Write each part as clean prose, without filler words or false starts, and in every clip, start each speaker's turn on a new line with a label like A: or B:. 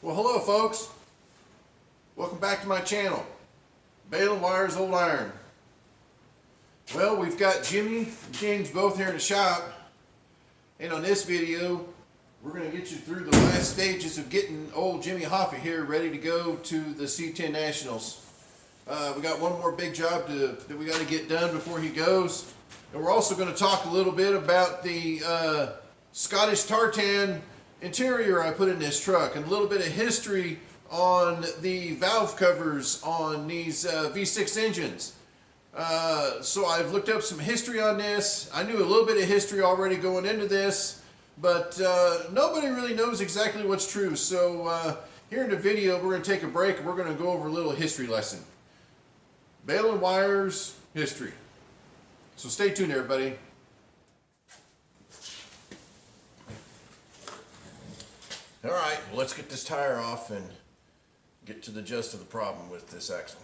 A: Well, hello folks. Welcome back to my channel, Bale and Wires Old Iron. Well, we've got Jimmy and James both here in the shop, and on this video we're going to get you through the last stages of getting old Jimmy Hoffa here ready to go to the C10 Nationals. We got one more big job that we got to get done before he goes, and we're also going to talk a little bit about the Scottish tartan interior I put in this truck, and a little bit of history on the valve covers on these V6 engines. So I've looked up some history on this. I knew a little bit of history already going into this, but nobody really knows exactly what's true. So here in the video we're going to take a break and we're going to go over a little history lesson. Bale and Wires history. So stay tuned, everybody. All right, well, let's get this tire off and get to the gist of the problem with this axle.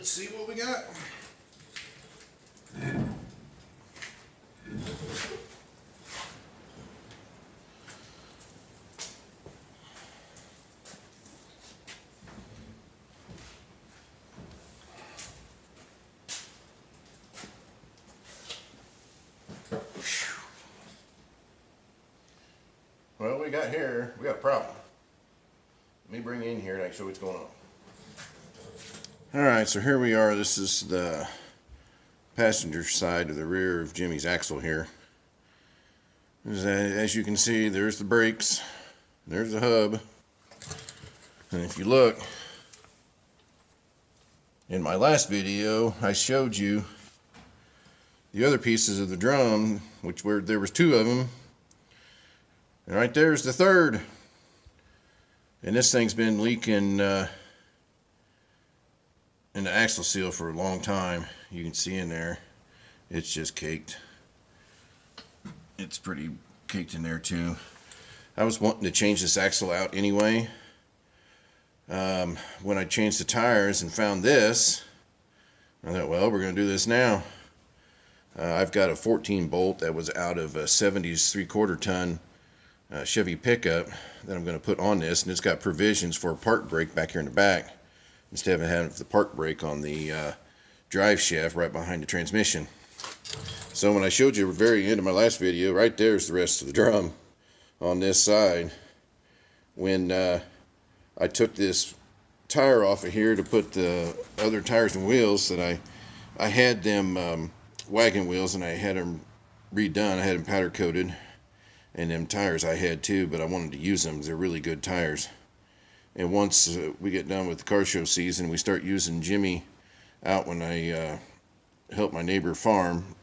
A: See what we got. Well, we got a problem. Let me bring you in here and I can show you what's going on. Alright, so here we are. This is the passenger side of the rear of Jimmy's axle here. As you can see, there's the brakes, there's the hub, and if you look, in my last video I showed you the other pieces of the drum, there was two of them, and right there's the third, and this thing's been leaking in the axle seal for a long time. You can see in there it's just caked. It's pretty caked in there too. I was wanting to change this axle out anyway. When I changed the tires and found this, I thought, well, we're going to do this now. I've got a 14 bolt that was out of a 70s 3/4 ton Chevy pickup that I'm going to put on this, and it's got provisions for a park brake back here in the back, instead of having the park brake on the drive shaft right behind the transmission. So when I showed you at the very end of my last video, right there's the rest of the drum on this side. When I took this tire off of here to put the other tires and wheels that I had them wagon wheels, and I had them redone. I had them powder coated, and them tires I had too, but I wanted to use them. They're really good tires. And once we get done with the car show season, we start using Jimmy out when I help my neighbor farm,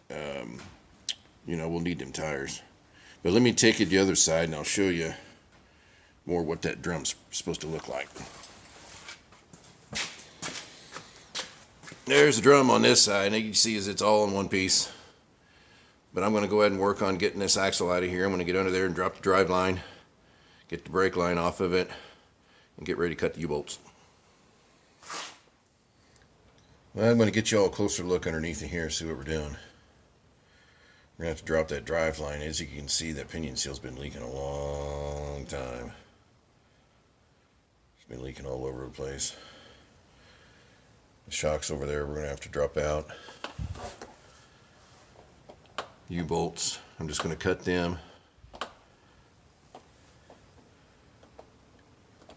A: you know, we'll need them tires. But let me take you to the other side and I'll show you more what that drum's supposed to look like. There's the drum on this side, and you can see it's all in one piece. But I'm going to go ahead and work on getting this axle out of here. I'm going to get under there and drop the drive line, get the brake line off of it, and get ready to cut the U-bolts. Well, I'm going to get you all a closer look underneath in here and see what we're doing. We're going to have to drop that drive line. As you can see, that pinion seal's been leaking a long time. It's been leaking all over the place. The shocks over there we're going to have to drop out. U-bolts, I'm just going to cut them.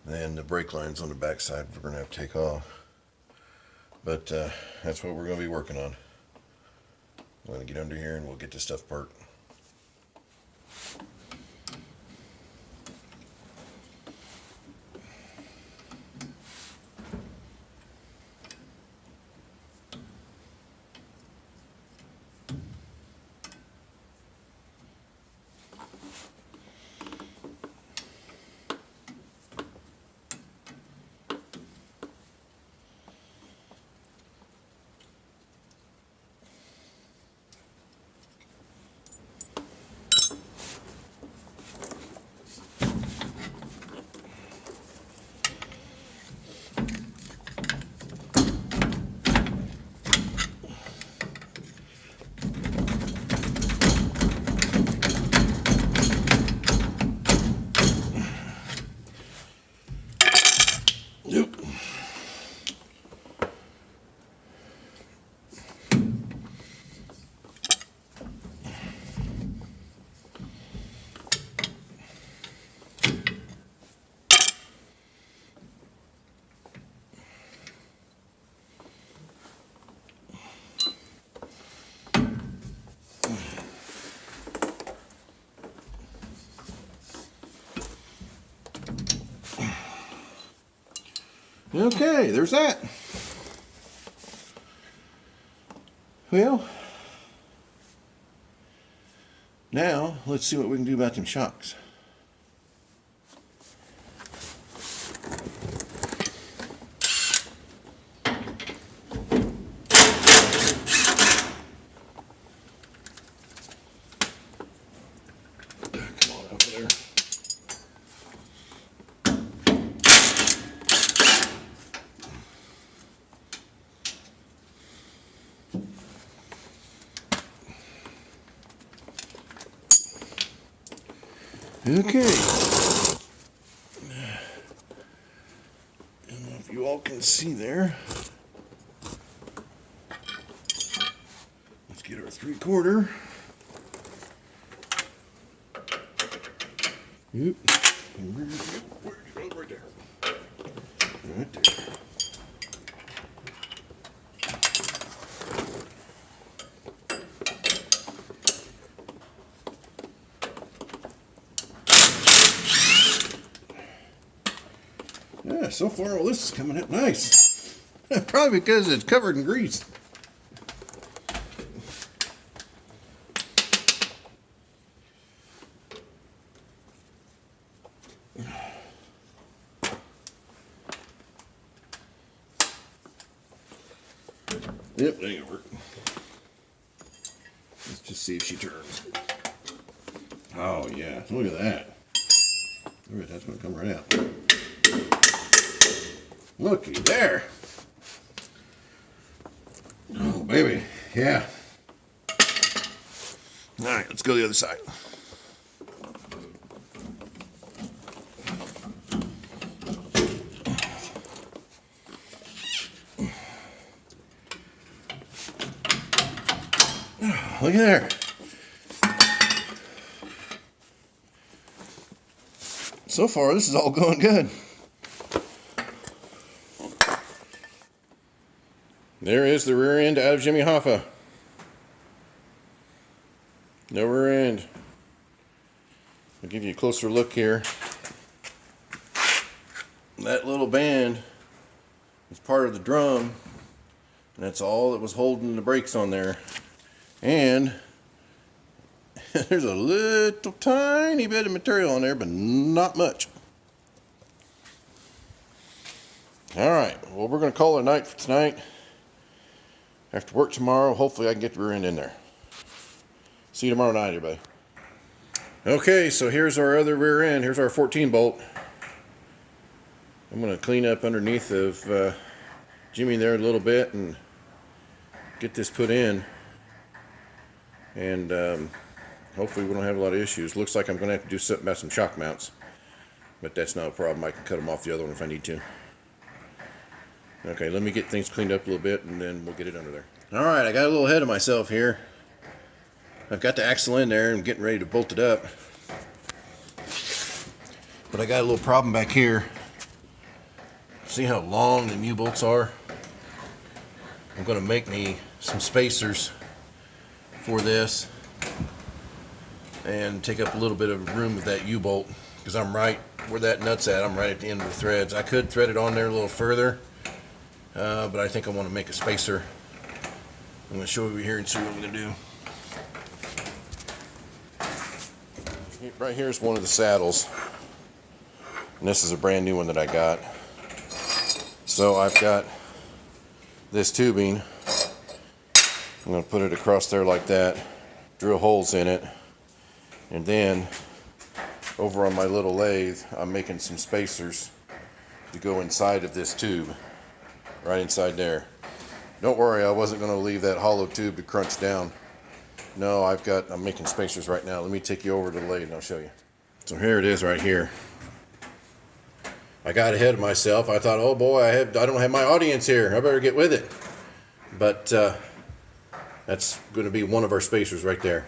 A: Then the brake lines on the back side we're going to have to take off. But that's what we're going to be working on. I'm going to get under here and we'll get this stuff apart. Okay, there's that. Well, now let's see what we can do about them shocks. Come on over there. Okay. I don't know if you all can see there. Let's get our 3/4. Oop. Right there. Right there. Yeah, so far all this is coming out nice. Probably because it's covered in grease. Yep, that ain't gonna work. Let's just see if she turns. Oh yeah, look at that. Look at that's gonna come right out. Looky there. Oh baby, yeah. All right, let's go to the other side. Look at there. So far, this is all going good. There is the rear end out of Jimmy Hoffa. No rear end. I'll give you a closer look here. That little band is part of the drum, and that's all that was holding the brakes on there. And there's a little tiny bit of material on there, but not much. All right, well, we're going to call it a night for tonight. After work tomorrow, hopefully I can get the rear end in there. See you tomorrow night, everybody. Okay, so here's our other rear end. Here's our 14 bolt. I'm going to clean up underneath of Jimmy there a little bit and get this put in. And hopefully we don't have a lot of issues. Looks like I'm going to have to do something about some shock mounts. But that's not a problem. I can cut them off the other one if I need to. Okay, let me get things cleaned up a little bit and then we'll get it under there. Alright, I got a little ahead of myself here. I've got the axle in there and getting ready to bolt it up. But I got a little problem back here. See how long the U-bolts are? I'm going to make me some spacers for this and take up a little bit of room with that U-bolt because I'm right where that nut's at. I'm right at the end of the threads. I could thread it on there a little further, but I think I want to make a spacer. I'm going to show you here and see what I'm going to do. Right here is one of the saddles, and this is a brand new one that I got. So I've got this tubing. I'm going to put it across there like that, drill holes in it, and then over on my little lathe I'm making some spacers to go inside of this tube, right inside there. Don't worry, I wasn't going to leave that hollow tube to crunch down. No, I'm making spacers right now. Let me take you over to the lathe and I'll show you. So here it is right here. I got ahead of myself. I thought, oh boy, I don't have my audience here. I better get with it. But that's going to be one of our spacers right there.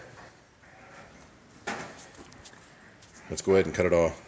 A: Let's go ahead and cut it off.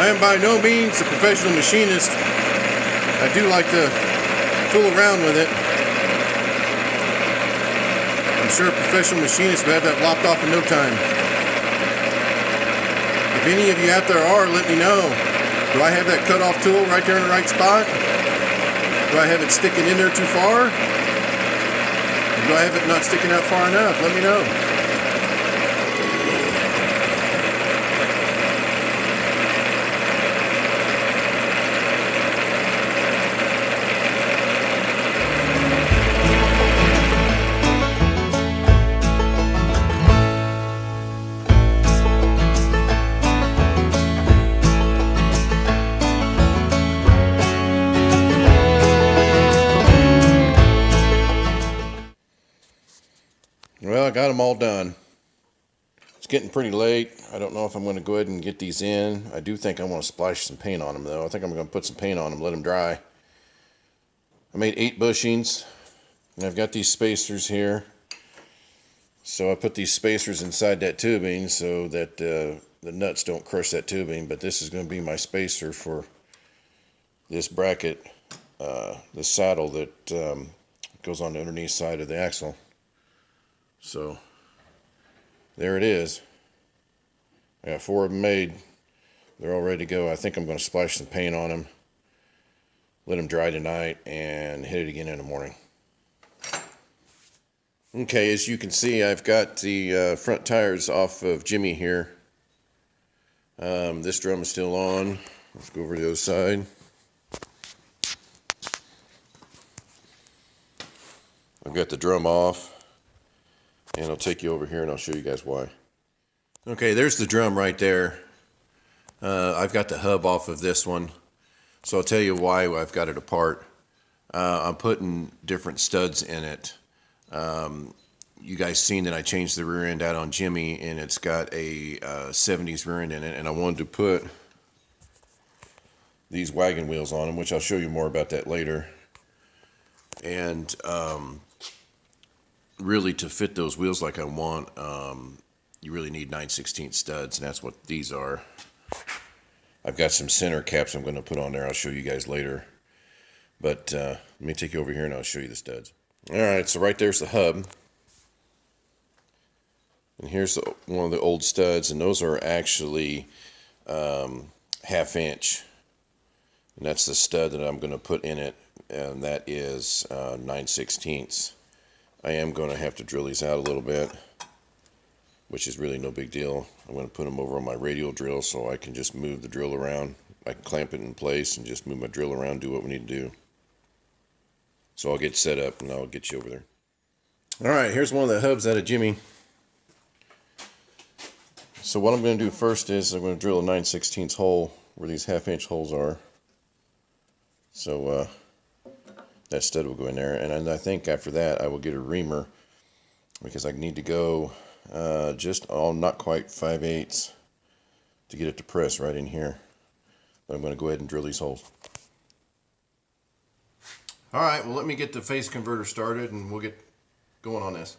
A: I am by no means a professional machinist. I do like to fool around with it. I'm sure a professional machinist would have that lopped off in no time. If any of you out there are, let me know. Do I have that cut-off tool right there in the right spot? Do I have it sticking in there too far? Or do I have it not sticking out far enough? Let me know. Well, I got them all done. It's getting pretty late. I don't know if I'm going to go ahead and get these in. I do think I want to splash some paint on them, though. I think I'm going to put some paint on them, let them dry. I made 8 bushings, and I've got these spacers here. So I put these spacers inside that tubing so that the nuts don't crush that tubing. But this is going to be my spacer for this bracket, the saddle that goes on the underneath side of the axle. So there it is. I got 4 of them made. They're all ready to go. I think I'm going to splash some paint on them, let them dry tonight, and hit it again in the morning. Okay, as you can see, I've got the front tires off of Jimmy here. This drum is still on. Let's go over to the other side. I've got the drum off. And I'll take you over here and I'll show you guys why. Okay, there's the drum right there. I've got the hub off of this one. So I'll tell you why I've got it apart. I'm putting different studs in it. You guys seen that I changed the rear end out on Jimmy, and it's got a 70s rear end in it. And I wanted to put these wagon wheels on them, which I'll show you more about that later. And really, to fit those wheels like I want, you really need 9/16 studs, and that's what these are. I've got some center caps I'm going to put on there. I'll show you guys later. But let me take you over here and I'll show you the studs. Alright, so right there's the hub. And here's one of the old studs, and those are actually 1/2 inch. And that's the stud that I'm going to put in it, and that is 9/16. I am going to have to drill these out a little bit, which is really no big deal. I'm going to put them over on my radial drill so I can just move the drill around. I can clamp it in place and just move my drill around, do what we need to do. So I'll get set up and I'll get you over there. Alright, here's one of the hubs out of Jimmy. So what I'm going to do first is I'm going to drill a 9/16 hole where these 1/2 inch holes are. So that stud will go in there, and I think after that I will get a reamer, because I need to go just not quite 5/8 to get it to press right in here. But I'm going to go ahead and drill these holes. Alright, well, let me get the phase converter started and we'll get going on this.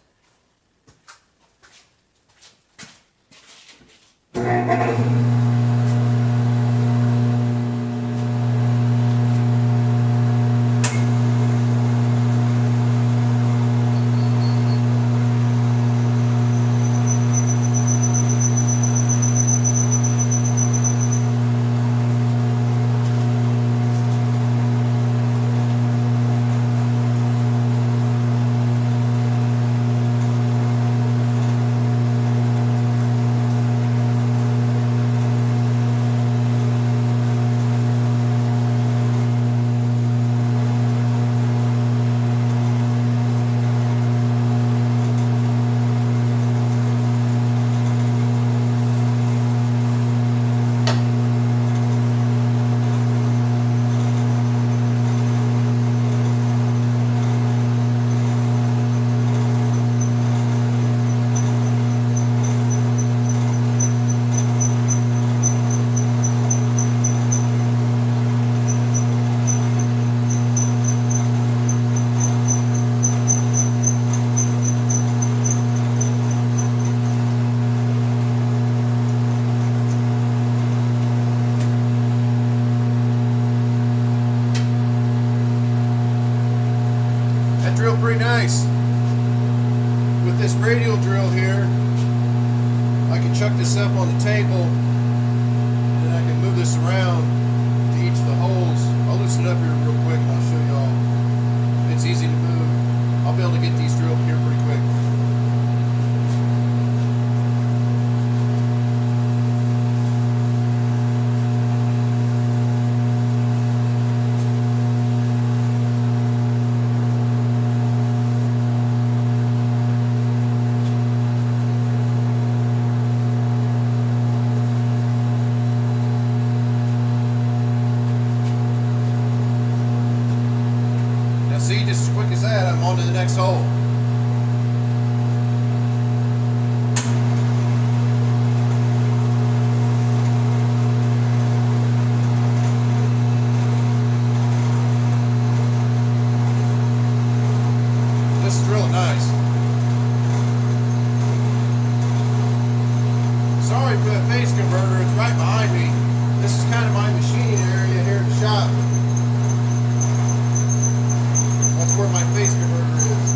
A: on the table, and then I can move this around to each of the holes. I'll loosen it up here real quick and I'll show y'all. It's easy to move. I'll be able to get these drilled here pretty quick. See, just as quick as that, I'm on to the next hole. This is really nice. Sorry for the phase converter, it's right behind me. This is kind of my machining area here at the shop. That's where my phase converter is.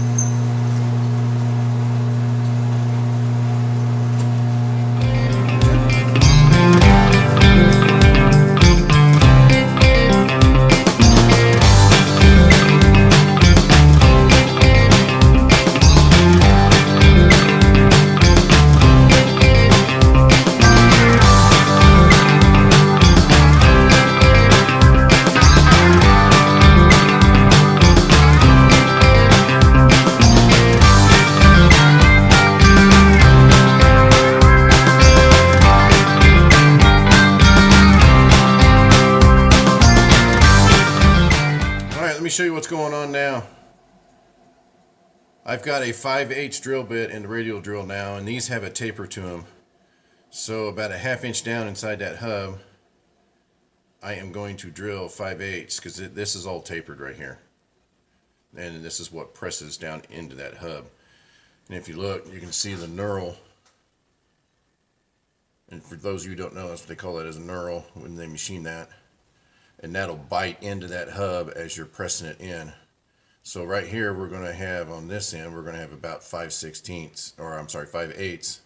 A: Let me show you what's going on now. I've got a 5/8 drill bit and the radial drill now, and these have a taper to them. So about a 1/2 inch down inside that hub, I am going to drill 5/8 because this is all tapered right here. And this is what presses down into that hub. And if you look, you can see the knurl. And for those of you who don't know, that's what they call it, as a knurl when they machine that. And that'll bite into that hub as you're pressing it in. So right here we're going to have on this end, we're going to have about 5/16, or I'm sorry, 5/8,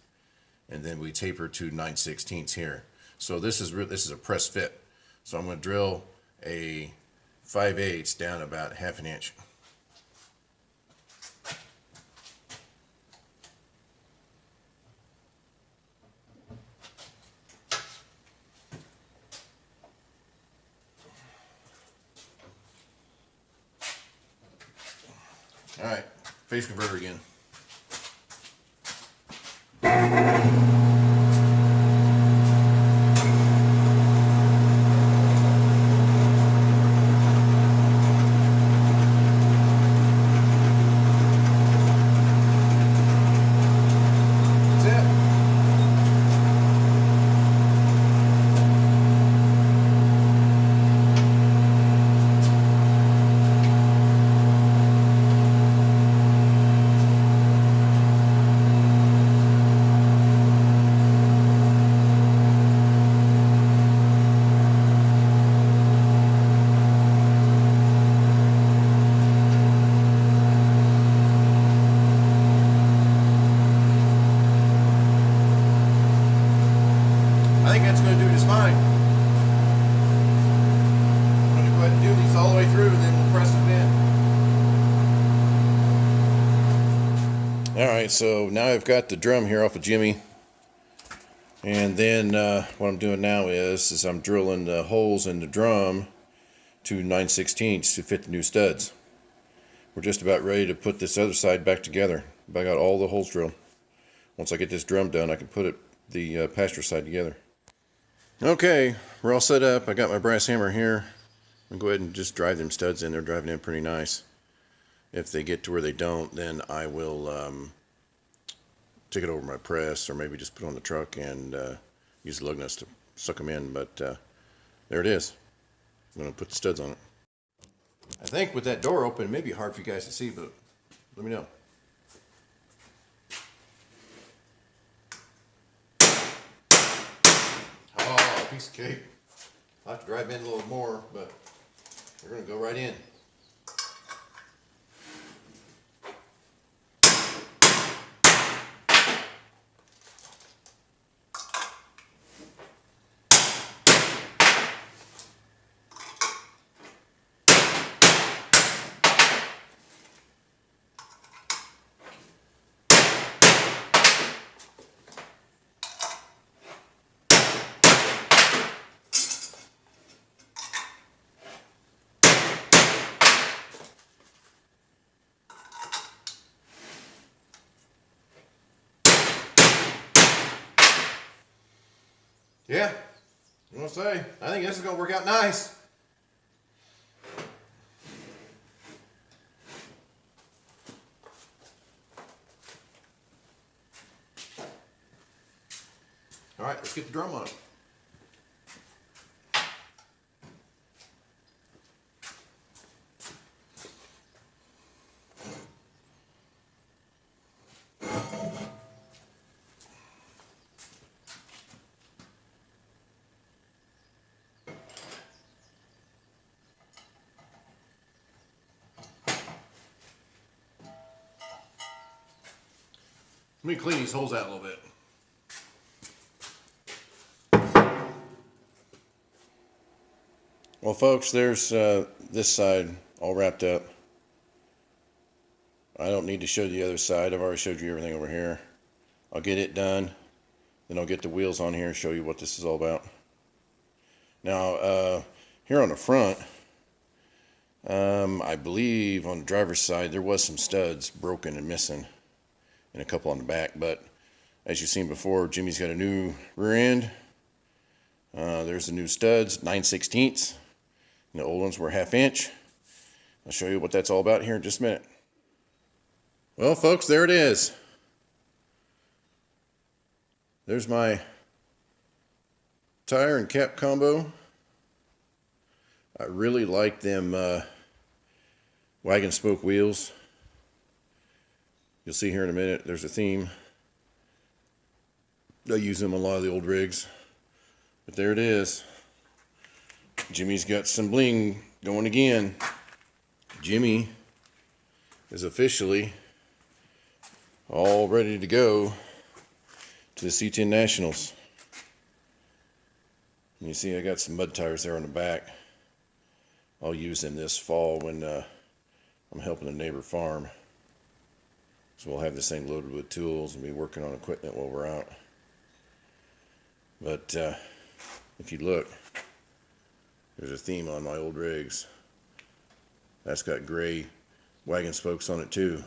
A: and then we taper to 9/16 here. So this is a press fit. So I'm going to drill a 5/8 down about 1/2 inch. All right, phase converter again. I think that's going to do just fine. I'm going to go ahead and do these all the way through, and then we'll press them in. Alright, so now I've got the drum here off of Jimmy. And then what I'm doing now is I'm drilling the holes in the drum to 9/16 to fit the new studs. We're just about ready to put this other side back together. I got all the holes drilled. Once I get this drum done, I can put the pasture side together. Okay, we're all set up. I got my brass hammer here. I'm going to go ahead and just drive them studs in. They're driving in pretty nice. If they get to where they don't, then I will take it over my press, or maybe just put it on the truck and use the lug nuts to suck them in. But there it is. I'm going to put the studs on it. I think with that door open, it may be hard for you guys to see, but let me know. Oh, piece of cake. I'll have to drive in a little more, but we're going to go right in. Yeah, I'm gonna say, I think this is gonna work out nice. All right, let's get the drum on it. Let me clean these holes out a little bit. Well, folks, there's this side all wrapped up. I don't need to show the other side. I've already showed you everything over here. I'll get it done. Then I'll get the wheels on here and show you what this is all about. Now, here on the front, I believe on the driver's side there was some studs broken and missing, and a couple on the back. But as you've seen before, Jimmy's got a new rear end. There's the new studs, 9/16. And the old ones were 1/2 inch. I'll show you what that's all about here in just a minute. Well, folks, there it is. There's my tire and cap combo. I really like them wagon spoke wheels. You'll see here in a minute, there's a theme. I use them on a lot of the old rigs. But there it is. Jimmy's got some bling going again. Jimmy is officially all ready to go to the C10 Nationals. And you see I got some mud tires there on the back. I'll use them this fall when I'm helping a neighbor farm. So we'll have this thing loaded with tools and be working on equipment while we're out. But if you look, there's a theme on my old rigs. That's got gray wagon spokes on it too.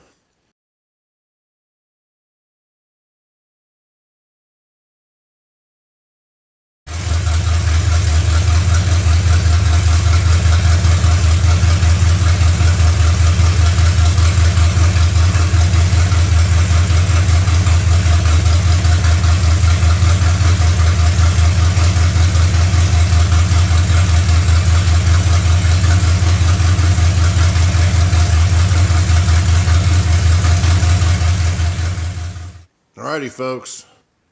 A: Alrighty, folks,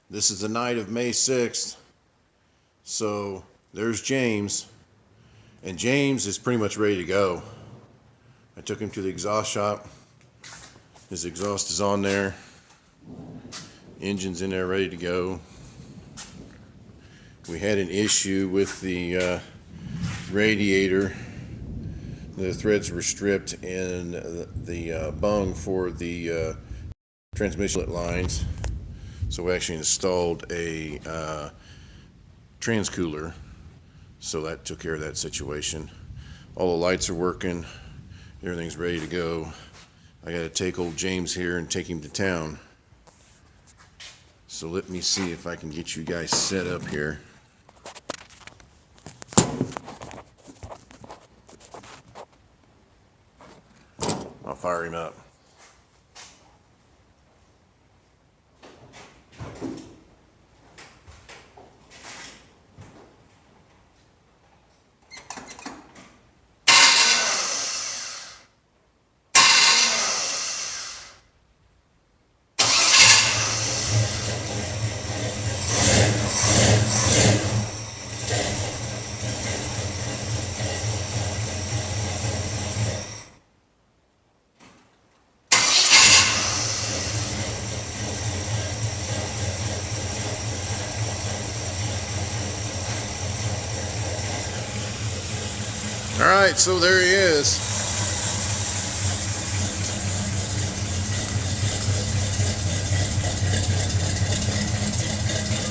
A: this is the night of May 6th, so there's James, and James is pretty much ready to go. I took him to the exhaust shop. His exhaust is on there, engine's in there ready to go. We had an issue with the radiator. The threads were stripped and the bung for the transmission lines. So we actually installed a transcooler, so that took care of that situation. All the lights are working, everything's ready to go. I gotta take old James here and take him to town. So let me see if I can get you guys set up here. I'll fire him up. Alright, so there he is.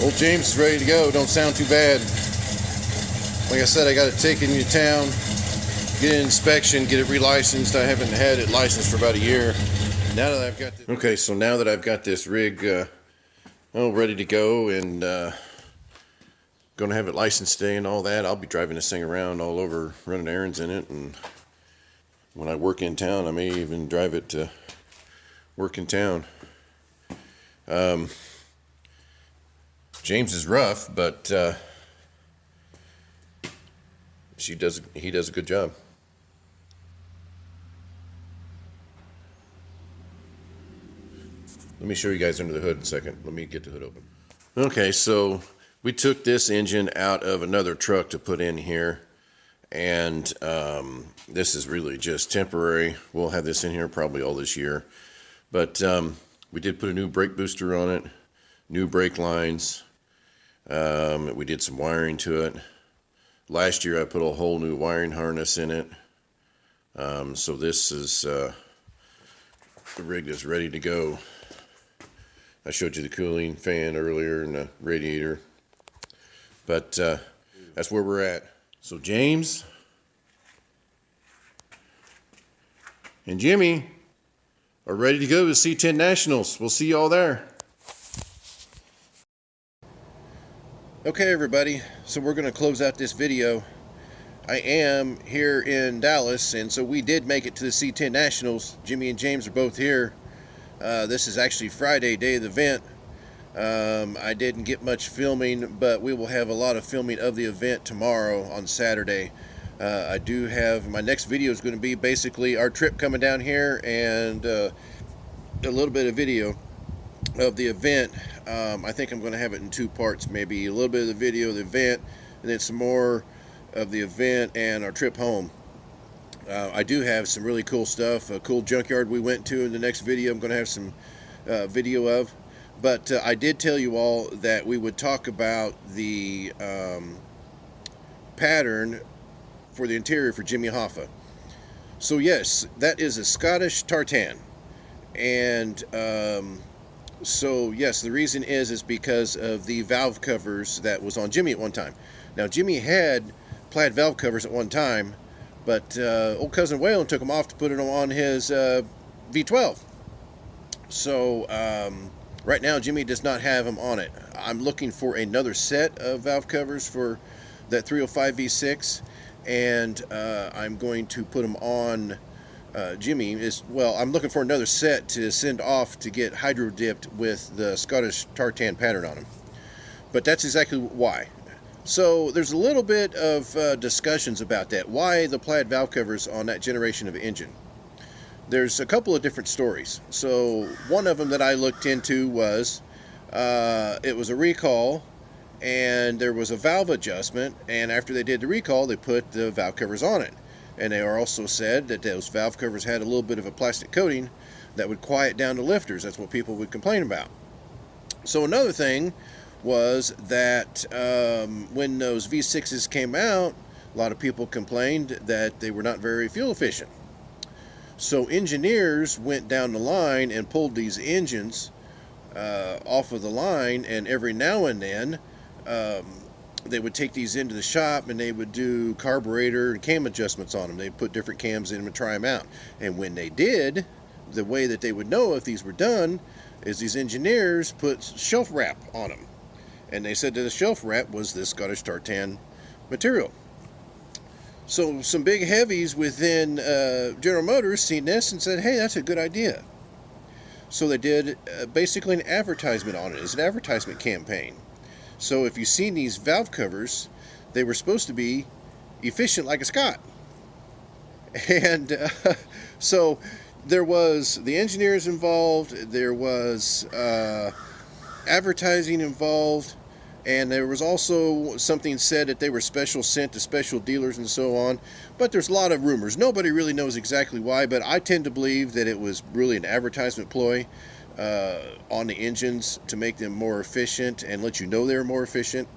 A: Old James is ready to go. Don't sound too bad. Like I said, I got it taken to town, get an inspection, get it relicensed. I haven't had it licensed for about a year. Now that I've got this, okay, so now that I've got this rig ready to go and going to have it licensed today and all that. I'll be driving this thing around all over, running errands in it, and when I work in town, I may even drive it to work in town. James is rough, but he does a good job. Let me show you guys under the hood in a second. Let me get the hood open. Okay, so we took this engine out of another truck to put in here, and this is really just temporary. We'll have this in here probably all this year, but we did put a new brake booster on it, new brake lines. We did some wiring to it. Last year I put a whole new wiring harness in it. So this is the rig is ready to go. I showed you the cooling fan earlier and the radiator, but that's where we're at. So James and Jimmy are ready to go to C10 Nationals. We'll see you all there. Okay, everybody, so we're going to close out this video. I am here in Dallas, and so we did make it to the C10 Nationals. Jimmy and James are both here. This is actually Friday, day of the event. I didn't get much filming, but we will have a lot of filming of the event tomorrow on Saturday. I do have, my next video is going to be basically our trip coming down here, and a little bit of video of the event. I think I'm going to have it in two parts, maybe a little bit of the video of the event, and then some more of the event and our trip home. I do have some really cool stuff, a cool junkyard we went to in the next video. I'm going to have some video of, but I did tell you all that we would talk about the pattern for the interior for Jimmy Hoffa. So yes, that is a Scottish tartan, and so yes, the reason is because of the valve covers that was on Jimmy at one time. Now Jimmy had plaid valve covers at one time, but old cousin Waylon took them off to put them on his V12. So right now Jimmy does not have them on it. I'm looking for another set of valve covers for that 305 V6, and I'm going to put them on Jimmy. I'm looking for another set to send off to get hydro dipped with the Scottish tartan pattern on them. But that's exactly why. So there's a little bit of discussions about that. Why the plaid valve covers on that generation of engine? There's a couple of different stories. So one of them that I looked into was it was a recall, and there was a valve adjustment, and after they did the recall, they put the valve covers on it. And they also said that those valve covers had a little bit of a plastic coating that would quiet down the lifters. That's what people would complain about. So another thing was that when those V6s came out, a lot of people complained that they were not very fuel efficient. So engineers went down the line and pulled these engines off of the line, and every now and then they would take these into the shop and they would do carburetor and cam adjustments on them. They'd put different cams in them and try them out. And when they did, the way that they would know if these were done is these engineers put shelf wrap on them. And they said that the shelf wrap was this Scottish tartan material. So some big heavies within General Motors seen this and said, hey, that's a good idea. So they did basically an advertisement on it. It's an advertisement campaign. So if you've seen these valve covers, they were supposed to be efficient like a Scot. And so there was the engineers involved, there was advertising involved, and there was also something said that they were special sent to special dealers and so on. But there's a lot of rumors. Nobody really knows exactly why, but I tend to believe that it was really an advertisement ploy on the engines to make them more efficient and let you know they're more efficient.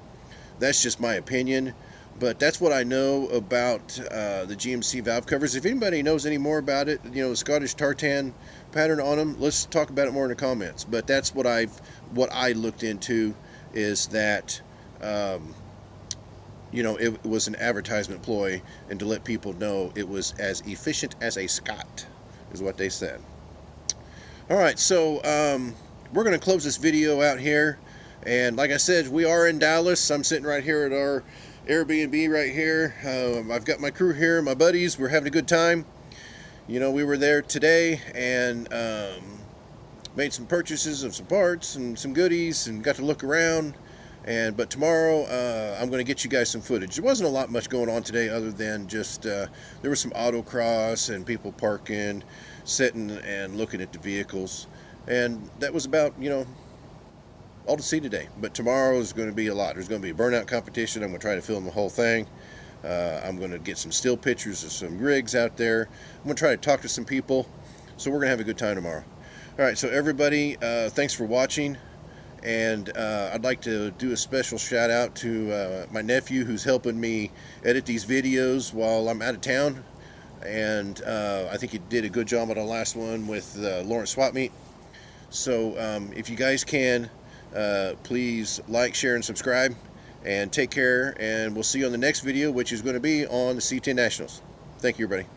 A: That's just my opinion, but that's what I know about the GMC valve covers. If anybody knows any more about it, you know, the Scottish tartan pattern on them, let's talk about it more in the comments. But that's what I looked into, is that you know, it was an advertisement ploy and to let people know it was as efficient as a Scot, is what they said. All right, so we're going to close this video out here. And like I said, we are in Dallas. I'm sitting right here at our Airbnb right here. I've got my crew here, my buddies. We're having a good time. You know, we were there today and made some purchases of some parts and some goodies and got to look around. But tomorrow I'm going to get you guys some footage. There wasn't a lot much going on today other than just there was some autocross and people parking, sitting and looking at the vehicles. And that was about, you know, all to see today. But tomorrow is going to be a lot. There's going to be a burnout competition. I'm going to try to film the whole thing. I'm going to get some still pictures of some rigs out there. I'm going to try to talk to some people. So we're going to have a good time tomorrow. All right, so everybody, thanks for watching. And I'd like to do a special shout out to my nephew who's helping me edit these videos while I'm out of town. And I think he did a good job on the last one with Lawrence Swap Meet. So if you guys can, please like, share, and subscribe. And take care, and we'll see you on the next video, which is going to be on the C10 Nationals. Thank you, everybody.